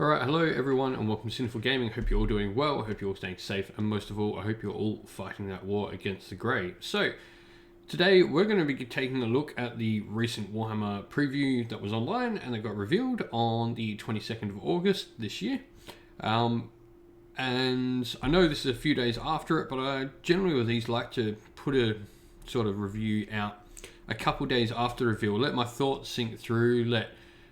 Alright, hello everyone and welcome to Sinful Gaming. I hope you're all doing well, I hope you're all staying safe, and most of all, I hope you're all fighting that war against the grey. So, today we're going to be taking a look at the recent Warhammer preview that was online and that got revealed on the 22nd of August this year. And I know this is a few days after it, but I generally with these like to put a sort of review out a couple days after the reveal, let my thoughts sink through, let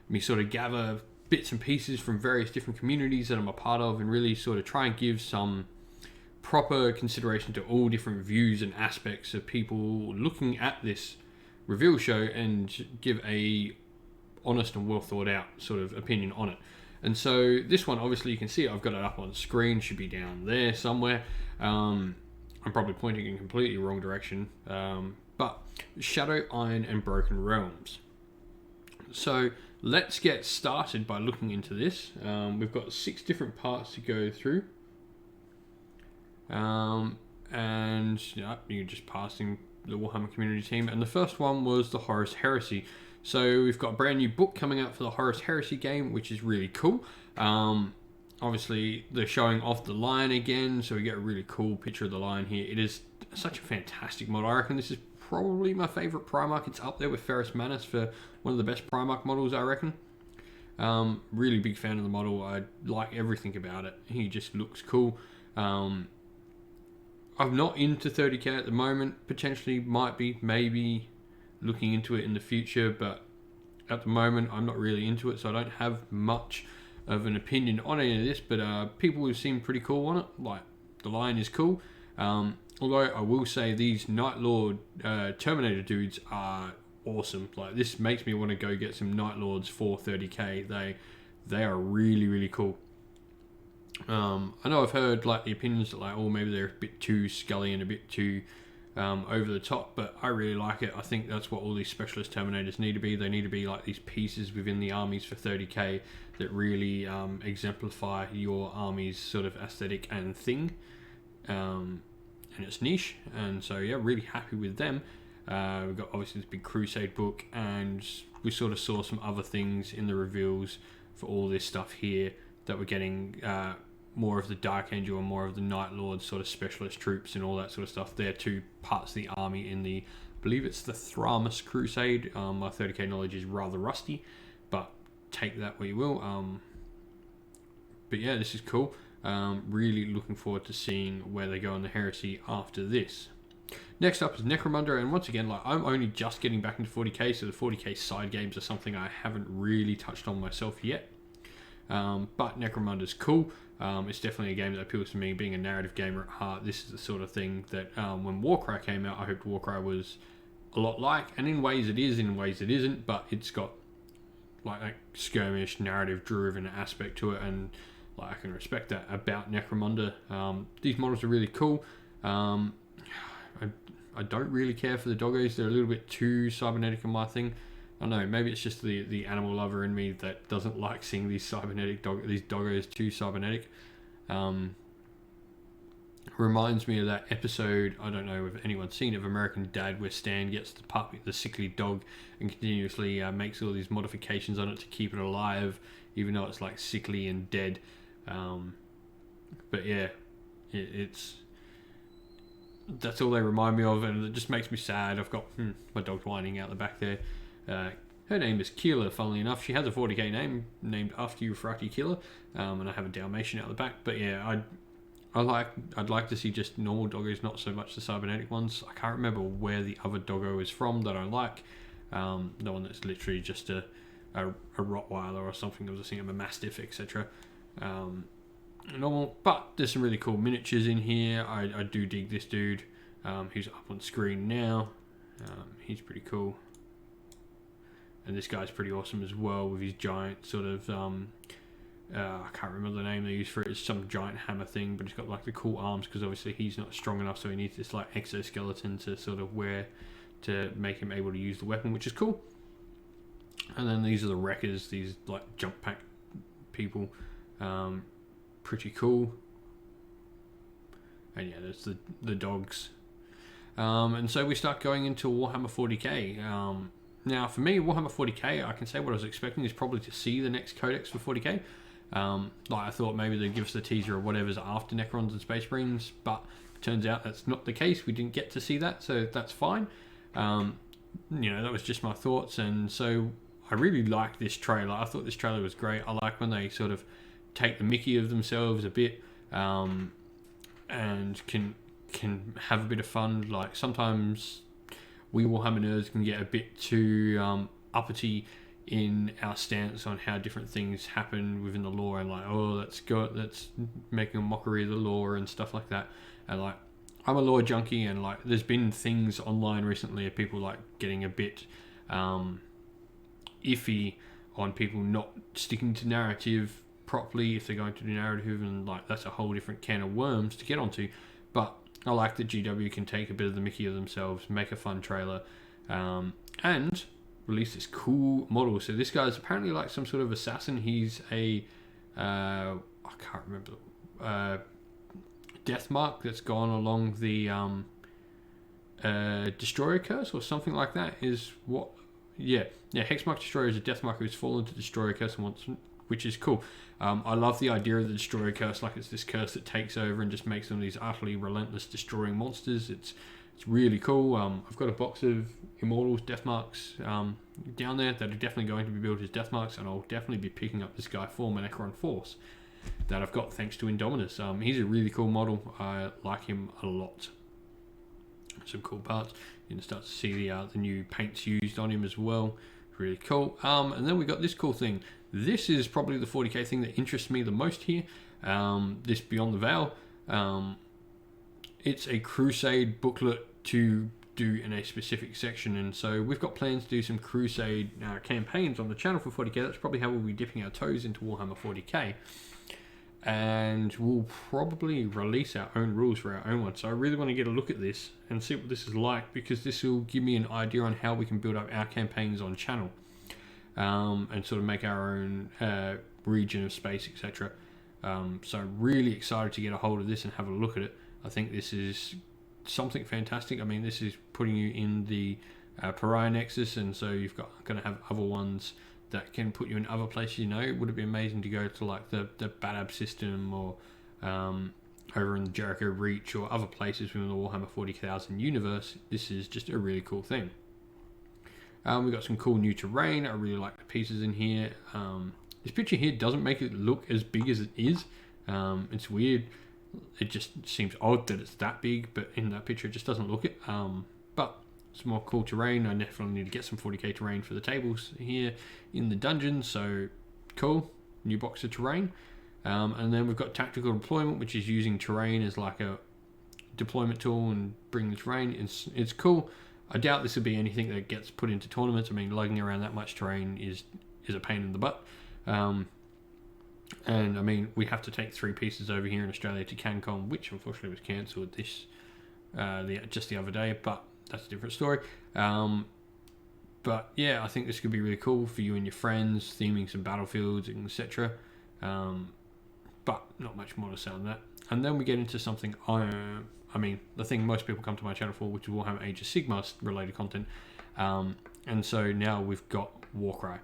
me sort of gather bits and pieces from various different communities that I'm a part of, and really sort of try and give some proper consideration to all different views and aspects of people looking at this reveal show and give a honest and well thought out sort of opinion on it. And so this one, obviously you can see I've got it up on the screen, should be down there somewhere. I'm probably pointing in completely wrong direction, but Shadow, Iron and Broken Realms. So let's get started by looking into this. We've got 6 different parts to go through. And you're just passing the Warhammer community team. And the first one was the Horus Heresy. So we've got a brand new book coming out for the Horus Heresy game, which is really cool. Obviously, they're showing off the lion again, so we get a really cool picture of the lion here. It is such a fantastic model. I reckon this is probably my favourite Primarch. It's up there with Ferrus Manus for one of the best Primarch models, I reckon. Really big fan of the model. I like everything about it. He just looks cool. I'm not into 30k at the moment. Potentially might be, maybe looking into it in the future, but at the moment I'm not really into it, so I don't have much of an opinion on any of this, but people have seemed pretty cool on it. Like, the lion is cool. Although I will say these Night Lord Terminator dudes are awesome. Like, this makes me want to go get some Night Lords for 30k. They are really, really cool. I know I've heard like the opinions that like, oh, maybe they're a bit too scully and a bit too over the top, but I really like it. I think that's what all these specialist Terminators need to be. They need to be like these pieces within the armies for 30k that really exemplify your army's sort of aesthetic and thing. And its niche, and so yeah, really happy with them. We've got obviously this big Crusade book, and we sort of saw some other things in the reveals for all this stuff here that we're getting more of the Dark Angel and more of the Night Lord sort of specialist troops and all that sort of stuff. They're 2 parts of the army in the, I believe it's the Thramas Crusade. My 30k knowledge is rather rusty, but take that where you will. But yeah, this is cool. Really looking forward to seeing where they go on the Heresy after this. Next up is Necromunda, and once again, like, I'm only just getting back into 40k, so the 40k side games are something I haven't really touched on myself yet. But Necromunda's cool. It's definitely a game that appeals to me, being a narrative gamer at heart. This is the sort of thing that when Warcrow came out, I hoped Warcrow was a lot like, and in ways it is, in ways it isn't, but it's got like a skirmish, narrative driven aspect to it, and I can respect that about Necromunda. These models are really cool. I don't really care for the doggos. They're a little bit too cybernetic in my thing. I don't know, maybe it's just the animal lover in me that doesn't like seeing these cybernetic these doggos too cybernetic. Reminds me of that episode, I don't know if anyone's seen it, of American Dad, where Stan gets the puppy, the sickly dog, and continuously makes all these modifications on it to keep it alive, even though it's like sickly and dead. But yeah, that's all they remind me of, and it just makes me sad. I've got my dog whining out the back there. Her name is Keela, funnily enough. She has a 40k name named after Euphrates Keela, and I have a Dalmatian out the back. But yeah, I'd like to see just normal doggos, not so much the cybernetic ones. I can't remember where the other doggo is from that I like. The one that's literally just a Rottweiler or something. There was a thing of a Mastiff, etc. Normal, but there's some really cool miniatures in here. I do dig this dude. He's up on screen now. He's pretty cool, and this guy's pretty awesome as well with his giant sort of I can't remember the name they use for it. It's some giant hammer thing, but he's got like the cool arms because obviously he's not strong enough, so he needs this like exoskeleton to sort of wear to make him able to use the weapon, which is cool. And then these are the wreckers, these like jump pack people. Pretty cool. And yeah, there's the dogs. And so we start going into Warhammer 40k. Now for me, Warhammer 40k, I can say what I was expecting is probably to see the next codex for 40k. Like I thought maybe they'd give us a teaser of whatever's after Necrons and Space Marines, but turns out that's not the case. We didn't get to see that, so that's fine. You know, that was just my thoughts, and so I really liked this trailer. I thought this trailer was great. I like when they sort of take the mickey of themselves a bit, and can have a bit of fun. Like sometimes we Warhammer nerds can get a bit too uppity in our stance on how different things happen within the lore, and like, oh, let's making a mockery of the lore and stuff like that. And like, I'm a lore junkie, and like, there's been things online recently of people like getting a bit iffy on people not sticking to narrative properly if they're going to do narrative, and like that's a whole different can of worms to get onto. But I like that GW can take a bit of the mickey of themselves, make a fun trailer, and release this cool model. So this guy's apparently like some sort of assassin. He's a I can't remember, death mark that's gone along the destroyer curse or something like that is what. Yeah, Hexmark Destroyer is a death marker who's fallen to Destroyer Curse once, which is cool. I love the idea of the Destroyer Curse, like it's this curse that takes over and just makes them these utterly relentless destroying monsters. It's really cool. I've got a box of Immortals death marks down there that are definitely going to be built as death marks, and I'll definitely be picking up this guy for my Necron Force that I've got thanks to Indominus. He's a really cool model. I like him a lot. Some cool parts. You can start to see the new paints used on him as well. Really cool. And then we got this cool thing. This is probably the 40k thing that interests me the most here. This Beyond the Veil. It's a Crusade booklet to do in a specific section, and so we've got plans to do some Crusade campaigns on the channel for 40k. That's probably how we'll be dipping our toes into Warhammer 40k. And we'll probably release our own rules for our own one. So I really want to get a look at this and see what this is like, because this will give me an idea on how we can build up our campaigns on channel, and sort of make our own region of space, etc. So really excited to get a hold of this and have a look at it. I think this is something fantastic. I mean, this is putting you in the Pariah Nexus, and so you've going to have other ones that can put you in other places. You know, would it be amazing to go to like the Badab system, or over in the Jericho Reach, or other places within the Warhammer 40,000 universe? This is just a really cool thing. We've got some cool new terrain. I really like the pieces in here. This picture here doesn't make it look as big as it is. It's weird. It just seems odd that it's that big, but in that picture it just doesn't look it. But some more cool terrain. I definitely need to get some 40k terrain for the tables here in the dungeon, so cool. New box of terrain. And then we've got tactical deployment, which is using terrain as like a deployment tool and bringing the terrain. It's cool. I doubt this will be anything that gets put into tournaments. I mean, lugging around that much terrain is a pain in the butt. And I mean, we have to take 3 pieces over here in Australia to CanCon, which unfortunately was cancelled just the other day, but that's a different story. But yeah, I think this could be really cool for you and your friends, theming some battlefields, etc. But not much more to say on that. And then we get into something, I mean, the thing most people come to my channel for, which is Warhammer Age of Sigma related content. And so now we've got Warcrow.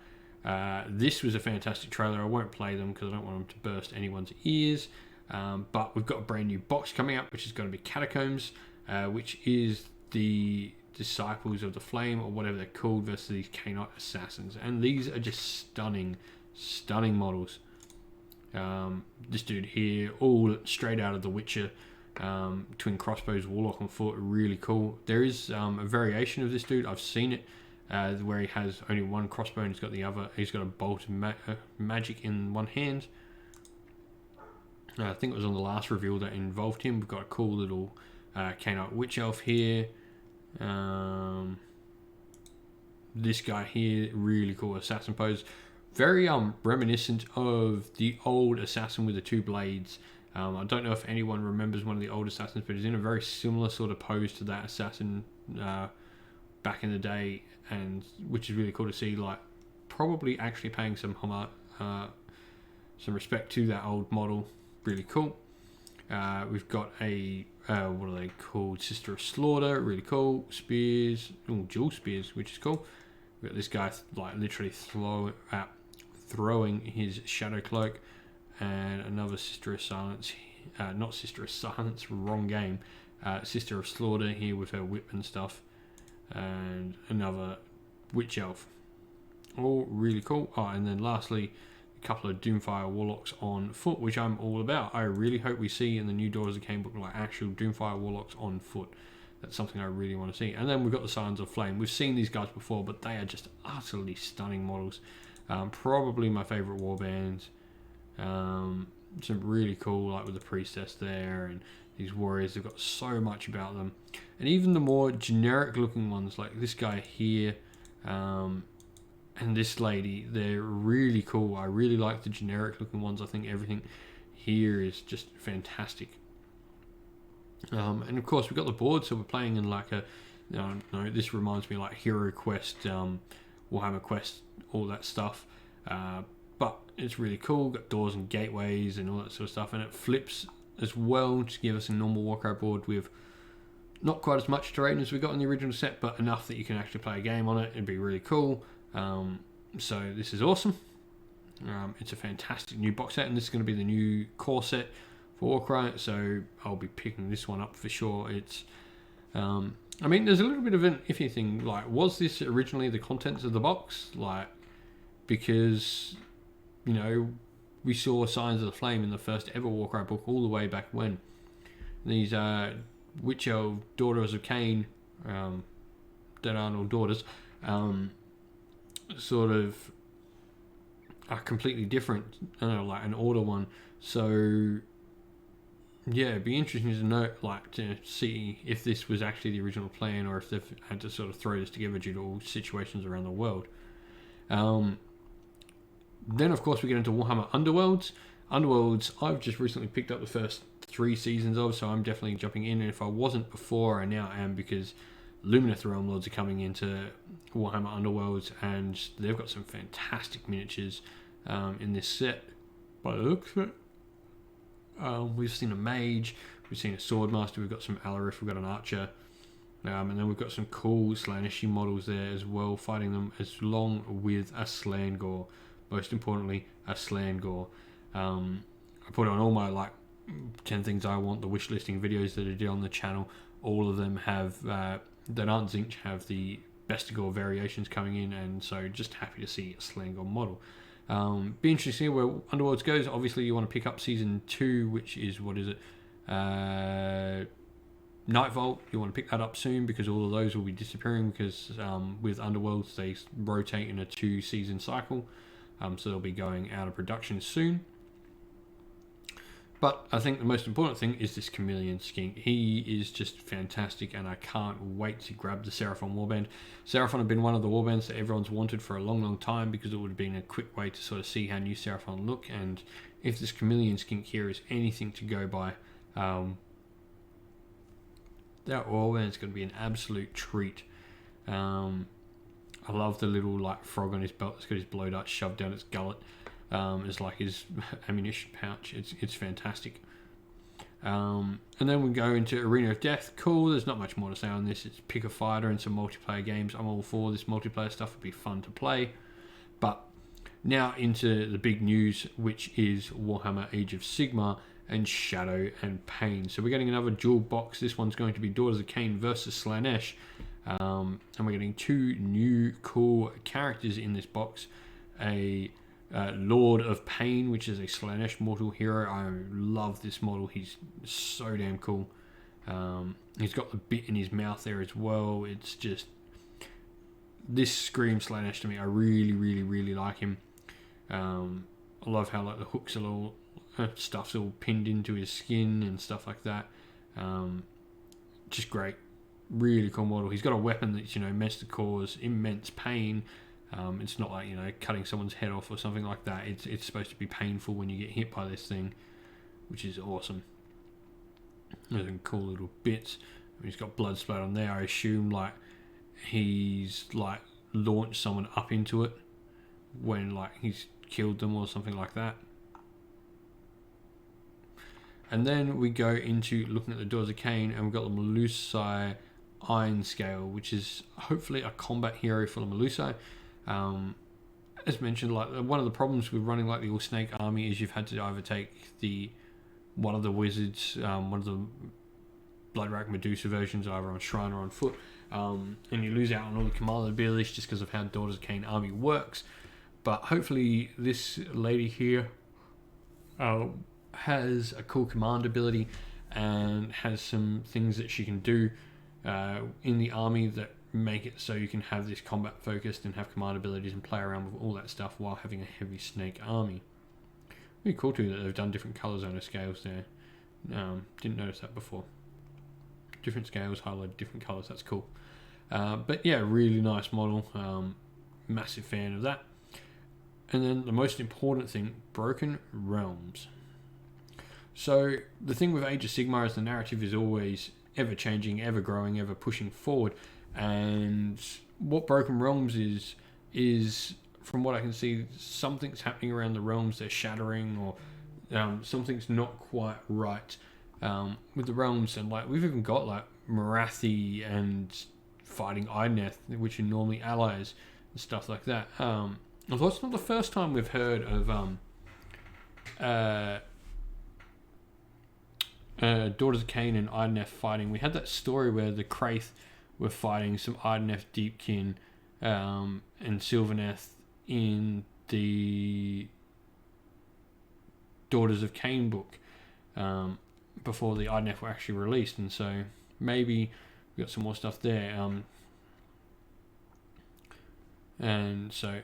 This was a fantastic trailer. I won't play them because I don't want them to burst anyone's ears. But we've got a brand new box coming up, which is going to be Catacombs, which is the Disciples of the Flame, or whatever they're called, versus these Cainite Assassins. And these are just stunning models. This dude here, all straight out of The Witcher. Twin crossbows, warlock on foot, really cool. There is a variation of this dude. I've seen it. Where he has only one crossbow and he's got a bolt of magic in one hand. I think it was on the last reveal that involved him. We've got a cool little Cainite Witch Elf here. This guy here, really cool assassin pose. Very reminiscent of the old assassin with the 2 blades. I don't know if anyone remembers one of the old assassins, but he's in a very similar sort of pose to that assassin back in the day, and which is really cool to see. Like, probably actually paying some respect to that old model. Really cool. We've got a what are they called? Sister of Slaughter. Really cool. Spears. Dual spears, which is cool. We've got this guy like literally throwing his shadow cloak. and another Sister of Silence, not Sister of Silence, wrong game, Sister of Slaughter here with her whip and stuff, and another Witch Elf. All really cool. Oh, and then lastly, a couple of Doomfire Warlocks on foot, which I'm all about. I really hope we see in the new Daughters of Cain book like actual Doomfire Warlocks on foot. That's something I really want to see. And then we've got the Scions of Flame. We've seen these guys before, but they are just utterly stunning models. Probably my favourite warbands. Some really cool, like with the Priestess there, and these warriors. They've got so much about them. And even the more generic looking ones, like this guy here, and this lady, they're really cool. I really like the generic looking ones. I think everything here is just fantastic. And of course we've got the board, so we're playing in like a, this reminds me like Hero Quest, Warhammer Quest, all that stuff. But it's really cool. Got doors and gateways and all that sort of stuff, and it flips as well to give us a normal Warcrow board with not quite as much terrain as we got in the original set, but enough that you can actually play a game on it. It'd be really cool. So this is awesome. It's a fantastic new box set, and this is going to be the new core set for Warcrow, so I'll be picking this one up for sure. It's I mean, there's a little bit of an iffy thing, like, was this originally the contents of the box? Like, because, you know, we saw Signs of the Flame in the first ever Warcrow book all the way back when. These Witch Elf Daughters of Cain, that aren't all daughters, sort of are completely different, like an order one. So yeah, it'd be interesting to know, like, to see if this was actually the original plan, or if they've had to sort of throw this together due to all situations around the world. Then of course we get into Warhammer Underworlds. Underworlds I've just recently picked up the first 3 seasons of, so I'm definitely jumping in, and if I wasn't before, I now am, because Lumineth Realm Lords are coming into Warhammer Underworlds, and they've got some fantastic miniatures in this set by the looks of it. We've seen a mage, we've seen a swordmaster, we've got some Alarith, we've got an archer, and then we've got some cool Slaaneshi models there as well, fighting them as long with a Slangor. Most importantly, a Slangor. I put on all my like 10 things I want, the wish listing videos that I did on the channel. All of them have that aren't Zinch have the Bestigor variations coming in, and so just happy to see a Slangor model. Be interesting to see where Underworlds goes. Obviously you want to pick up season 2, which is, what is it, Nightvault. You want to pick that up soon, because all of those will be disappearing, because with Underworlds they rotate in a 2-season cycle, so they'll be going out of production soon. But I think the most important thing is this Chameleon Skink. He is just fantastic, and I can't wait to grab the Seraphon warband. Seraphon have been one of the warbands that everyone's wanted for a long, long time, because it would have been a quick way to sort of see how new Seraphon look, and if this Chameleon Skink here is anything to go by, that warband is going to be an absolute treat. I love the little like frog on his belt that's got his blow dart shoved down its gullet. It's like his ammunition pouch. It's fantastic. And then we go into Arena of Death. Cool, there's not much more to say on this. It's pick a fighter and some multiplayer games. I'm all for this multiplayer stuff. Would be fun to play. But now into the big news, which is Warhammer Age of Sigma and Shadow and Pain. So we're getting another dual box. This one's going to be Daughters of Cain versus Slaanesh. And we're getting 2 new cool characters in this box. A Lord of Pain, which is a Slaanesh mortal hero. I love this model. He's so damn cool. He's got the bit in his mouth there as well. It's just, this screams Slaanesh to me. I really, really, really like him. I love how like the hooks are all stuff's all pinned into his skin and stuff like that. Just great. Really cool model. He's got a weapon that's, you know, meant to cause immense pain. It's not like, you know, cutting someone's head off or something like that. It's supposed to be painful when you get hit by this thing, which is awesome. There's some cool little bits. He's got blood splat on there. I assume like he's like launched someone up into it when like he's killed them or something like that. And then we go into looking at the Daughters of Cain, and we've got the Melusai Iron Scale, which is hopefully a combat hero for the Melusai. as mentioned, like one of the problems with running like the all snake army is you've had to either take one of the wizards, one of the Bloodrack Medusa versions, either on shrine or on foot, and you lose out on all the command abilities just because of how Daughters of Cain army works. But hopefully this lady here has a cool command ability and has some things that she can do in the army that make it so you can have this combat focused and have command abilities and play around with all that stuff while having a heavy snake army. Really cool too that they've done different colours on the scales there. Didn't notice that before. Different scales highlighted different colours, that's cool. But yeah, really nice model. Massive fan of that. And then the most important thing, Broken Realms. So the thing with Age of Sigma is the narrative is always ever changing, ever growing, ever pushing forward. And what Broken Realms is from what I can see, something's happening around the realms. They're shattering, or something's not quite right with the realms. And like we've even got like Marathi and fighting Idneth, which are normally allies and stuff like that. Although it's not the first time we've heard of Daughters of Cain and Idneth fighting. We had that story where the Kraith were fighting some Idneth Deepkin and Sylvaneth in the Daughters of Cain book before the Idneth were actually released, and so maybe we got some more stuff there. And so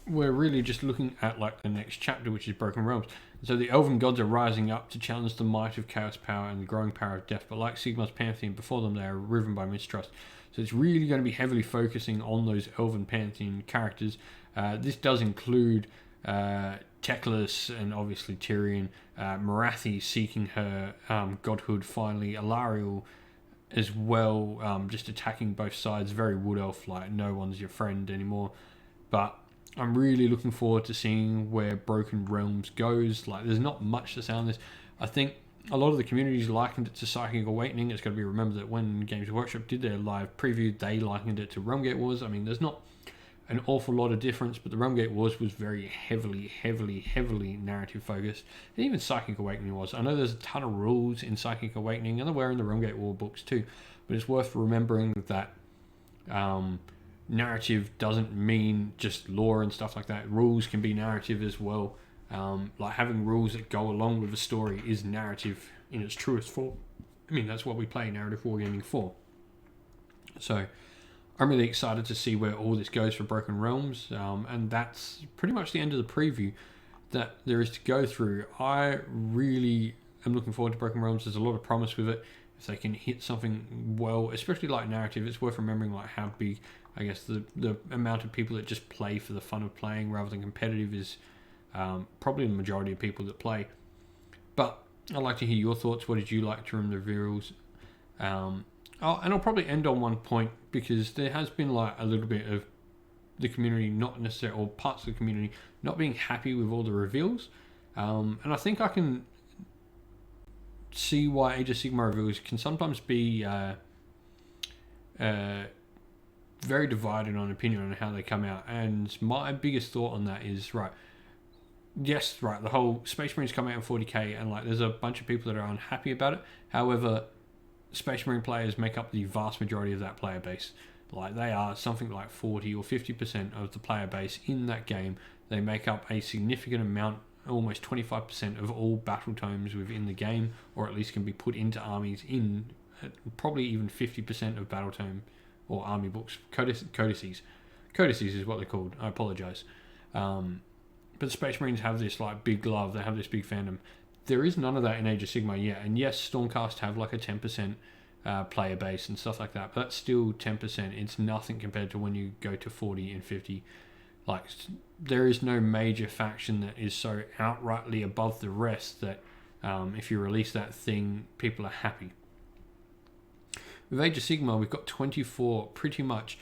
we're really just looking at like the next chapter, which is Broken Realms. So the elven gods are rising up to challenge the might of chaos power and the growing power of death, but like Sigmar's pantheon before them, they are riven by mistrust. So it's really going to be heavily focusing on those elven pantheon characters. This does include Teclis and obviously Tyrion, Marathi seeking her godhood finally, Alariel as well, just attacking both sides, very wood elf, like no one's your friend anymore. But I'm really looking forward to seeing where Broken Realms goes. Like, there's not much to say on this. I think a lot of the communities likened it to Psychic Awakening. It's got to be remembered that when Games Workshop did their live preview, they likened it to Realmgate Wars. I mean, there's not an awful lot of difference, but the Realmgate Wars was very heavily narrative focused. And even Psychic Awakening was. I know there's a ton of rules in Psychic Awakening, and there were in the Realmgate War books too. But it's worth remembering that narrative doesn't mean just lore and stuff like that. Rules can be narrative as well. Like having rules that go along with a story is narrative in its truest form. I mean, that's what we play narrative wargaming for. So I'm really excited to see where all this goes for Broken Realms, and that's pretty much the end of the preview that there is to go through. I really am looking forward to Broken Realms. There's a lot of promise with it. If they can hit something well, especially like narrative, it's worth remembering like how big, I guess, the amount of people that just play for the fun of playing rather than competitive is probably the majority of people that play. But I'd like to hear your thoughts. What did you like from the reveals? And I'll probably end on one point, because there has been like a little bit of the community, not necessarily, or parts of the community, not being happy with all the reveals. And I think I can see why Age of Sigma reveals can sometimes be very divided on opinion on how they come out. And my biggest thought on that is, right, yes, right, the whole Space Marines come out in 40k, and like there's a bunch of people that are unhappy about it. However, Space Marine players make up the vast majority of that player base. Like, they are something like 40 or 50% of the player base in that game. They make up a significant amount, almost 25% of all battle tomes within the game, or at least can be put into armies in probably even 50% of battle tome or army books. Codices. Codices is what they're called. I apologize. But the Space Marines have this like big love. They have this big fandom. There is none of that in Age of Sigma yet. And yes, Stormcast have like a 10% player base and stuff like that, but that's still 10%. It's nothing compared to when you go to 40 and 50. Like, there is no major faction that is so outrightly above the rest that if you release that thing, people are happy. With Age of Sigma, we've got 24 pretty much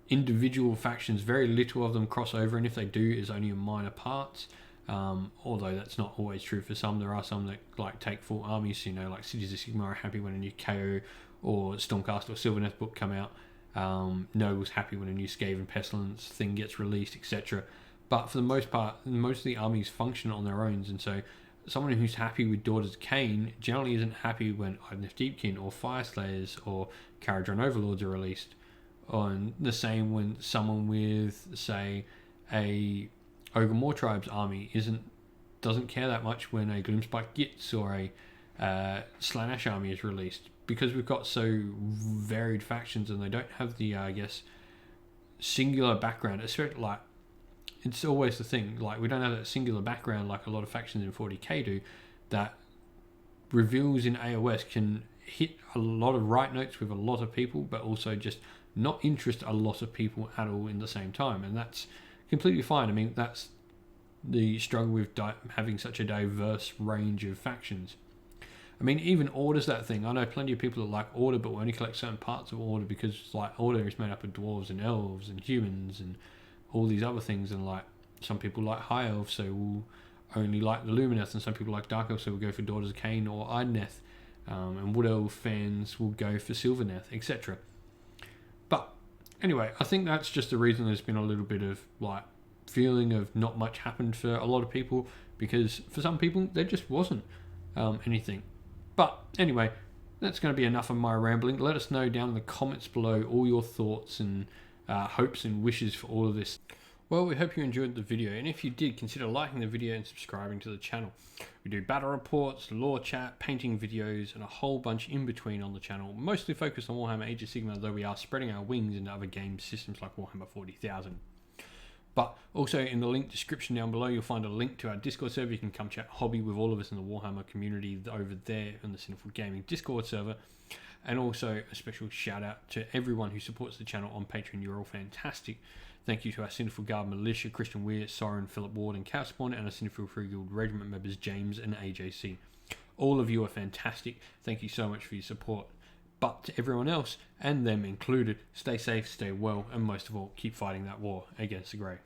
individual factions. Very little of them cross over, and if they do, is only in minor parts. Although that's not always true for some. There are some that like take full armies. You know, like Cities of Sigma are happy when a new KO or Stormcast or Sylvaneth book come out. Nobles happy when a new Skaven Pestilence thing gets released, etc. But for the most part, most of the armies function on their own, and so someone who's happy with Daughters of Cain generally isn't happy when Idoneth Deepkin or Fireslayers or Caradron Overlords are released. On the same when someone with, say, a Ogre More Tribes army doesn't care that much when a Gloomspike Gitz or a Slaanesh army is released, because we've got so varied factions and they don't have the singular background. Especially like, it's always the thing, like we don't have that singular background like a lot of factions in 40k do, that reveals in AOS can hit a lot of right notes with a lot of people, but also just not interest a lot of people at all in the same time, and that's completely fine. I mean, that's the struggle with having such a diverse range of factions. I mean, even Order's that thing. I know plenty of people that like Order, but will only collect certain parts of Order because like Order is made up of dwarves and elves and humans and all these other things, and like some people like High Elves, so will only like the Lumineth, and some people like Dark Elves, so will go for Daughters of Cain or Idoneth, and Wood Elf fans will go for Sylvaneth, etc. But anyway, I think that's just the reason there's been a little bit of like feeling of not much happened for a lot of people, because for some people there just wasn't anything. But anyway, that's going to be enough of my rambling. Let us know down in the comments below all your thoughts and hopes and wishes for all of this. Well, we hope you enjoyed the video, and if you did, consider liking the video and subscribing to the channel. We do battle reports, lore chat, painting videos, and a whole bunch in between on the channel, mostly focused on Warhammer Age of Sigma, though we are spreading our wings into other game systems like Warhammer 40,000. But also in the link description down below, you'll find a link to our Discord server. You can come chat hobby with all of us in the Warhammer community over there in the Sinful Gaming Discord server. And also a special shout out to everyone who supports the channel on Patreon. You're all fantastic. Thank you to our Sinful Guard Militia, Christian Weir, Soren, Philip Ward and Cowspawn, and our Sinful Free Guild Regiment members James and AJC. All of you are fantastic. Thank you so much for your support. But to everyone else, and them included, stay safe, stay well, and most of all, keep fighting that war against the Grey.